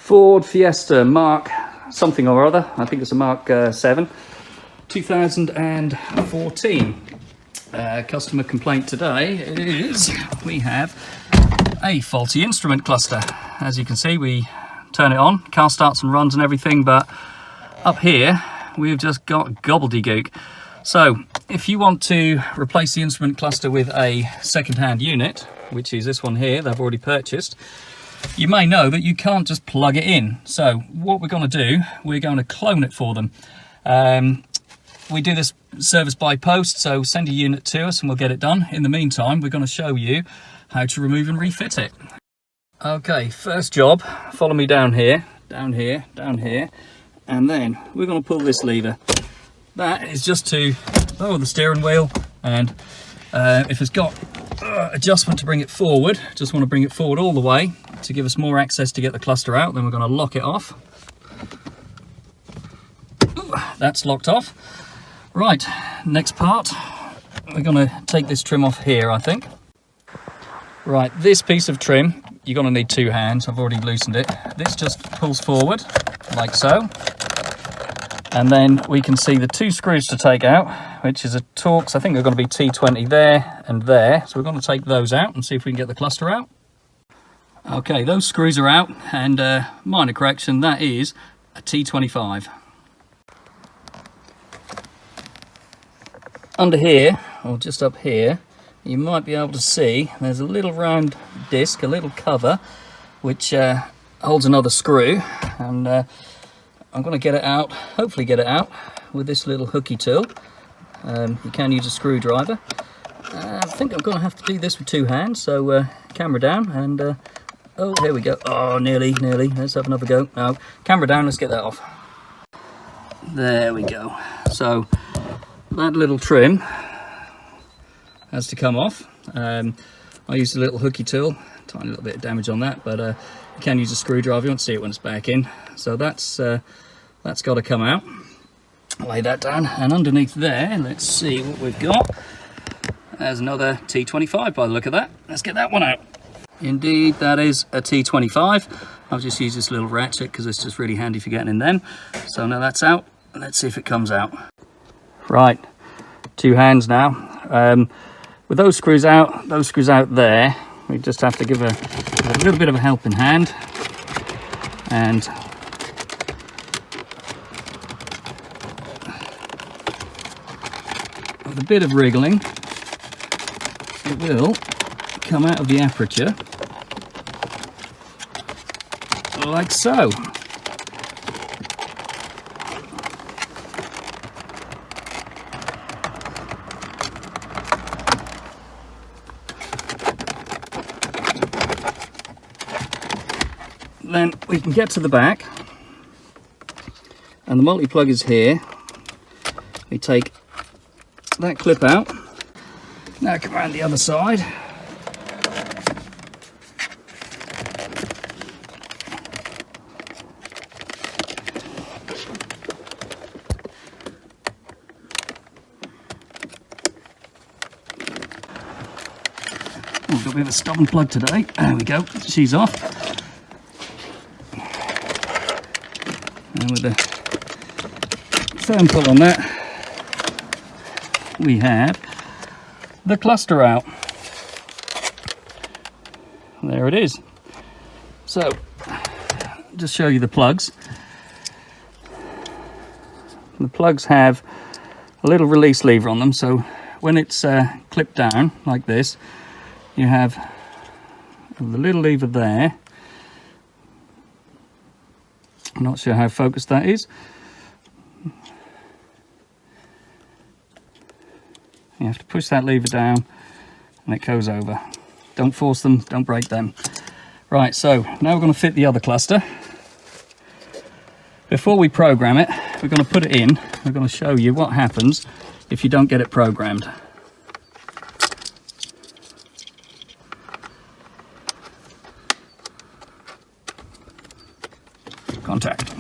Ford Fiesta Mark something or other. I think it's a Mark 7, 2014. Customer complaint today is we have a faulty instrument cluster. As you can see, we turn it on, car starts and runs and everything, but up here we've just got gobbledygook. So if you want to replace the instrument cluster with a second-hand unit, which is this one here they've already purchased, you may know that you can't just plug it in. So what we're going to do, we're going to clone it for them. We do this service by post, so send a unit to us and we'll get it done. In the meantime, we're going to show you how to remove and refit it. Okay, first job, follow me down here, down here, down here, and then we're going to pull this lever. That is just to lower the steering wheel, and if it's got adjustment to bring it forward, just want to bring it forward all the way to give us more access to get the cluster out. Then we're going to lock it off. Ooh, that's locked off. Right, next part, we're going to take this trim off here, I think. Right, this piece of trim, you're going to need two hands. I've already loosened it. This just pulls forward, like so. And then we can see the two screws to take out, which is a Torx. I think they're going to be T20 there and there. So we're going to take those out and see if we can get the cluster out. Okay, those screws are out, and minor correction, that is a T25. Under here, or just up here, you might be able to see there's a little round disc, a little cover, which holds another screw, and I'm going to get it out, hopefully get it out with this little hooky tool. You can use a screwdriver. I think I'm going to have to do this with two hands, so camera down, and oh, here we go. Oh, nearly. Let's have another go. No, camera down, let's get that off. There we go. So that little trim has to come off. I used a little hooky tool, tiny little bit of damage on that, but you can use a screwdriver. You won't see it when it's back in. So that's got to come out. Lay that down, and underneath there, let's see what we've got. There's another T25 by the look of that. Let's get that one out. Indeed, that is a T25. I've just used this little ratchet because it's just really handy for getting in them. So now that's out. Let's see if it comes out. Right, two hands now. With those screws out there, we just have to give a little bit of a helping hand, and with a bit of wriggling, it will come out of the aperture like so. Then we can get to the back, and the multi-plug is here. We take that clip out. Now come around the other side. Oh, got a bit of a stubborn plug today. There we go. She's off. And with a firm pull on that, we have the cluster out. There it is. So, just show you the plugs. The plugs have a little release lever on them, so when it's clipped down like this, you have the little lever there. I'm not sure how focused that is. You have to push that lever down and it goes over. Don't force them, don't break them. Right, so now we're going to fit the other cluster. Before we program it, we're going to put it in. We're going to show you what happens if you don't get it programmed. Contact.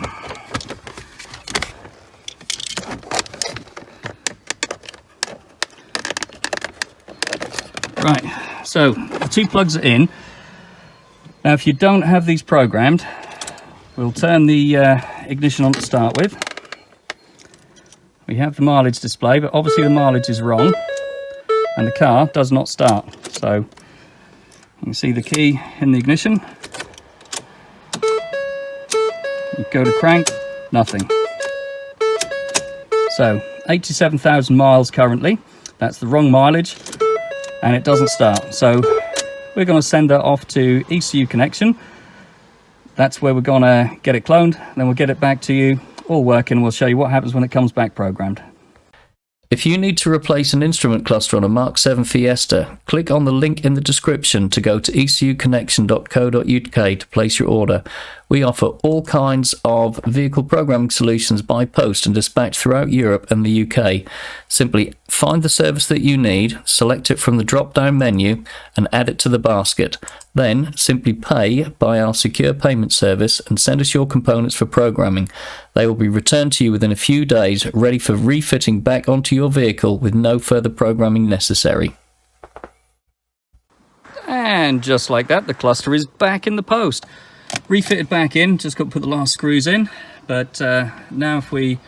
Right, so the two plugs are in. Now if you don't have these programmed, We'll turn the ignition on to start with. We have the mileage display, but obviously the mileage is wrong and the car does not start. So you can see the key in the ignition. You go to crank, nothing. So 87,000 miles currently. That's the wrong mileage and it doesn't start. So we're going to send that off to ECU Connection. That's where we're going to get it cloned. Then we'll get it back to you all working. We'll show you what happens when it comes back programmed. If you need to replace an instrument cluster on a mk7 Fiesta, click on the link in the description to go to ecuconnection.co.uk to place your order. We offer all kinds of vehicle programming solutions by post and dispatch throughout Europe and the UK. Simply find the service that you need, select it from the drop-down menu and add it to the basket. Then simply pay by our secure payment service and send us your components for programming. They will be returned to you within a few days, ready for refitting back onto your vehicle with no further programming necessary. And just like that, the cluster is back in the post. Refitted back in, just got to put the last screws in. But now if we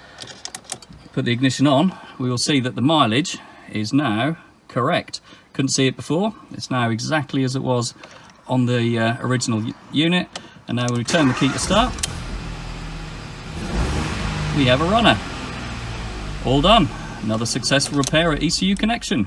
put the ignition on, we will see that the mileage is now correct. Couldn't see it before. It's now exactly as it was on the original unit. And now when we turn the key to start, we have a runner. All done. Another successful repair at ECU Connection.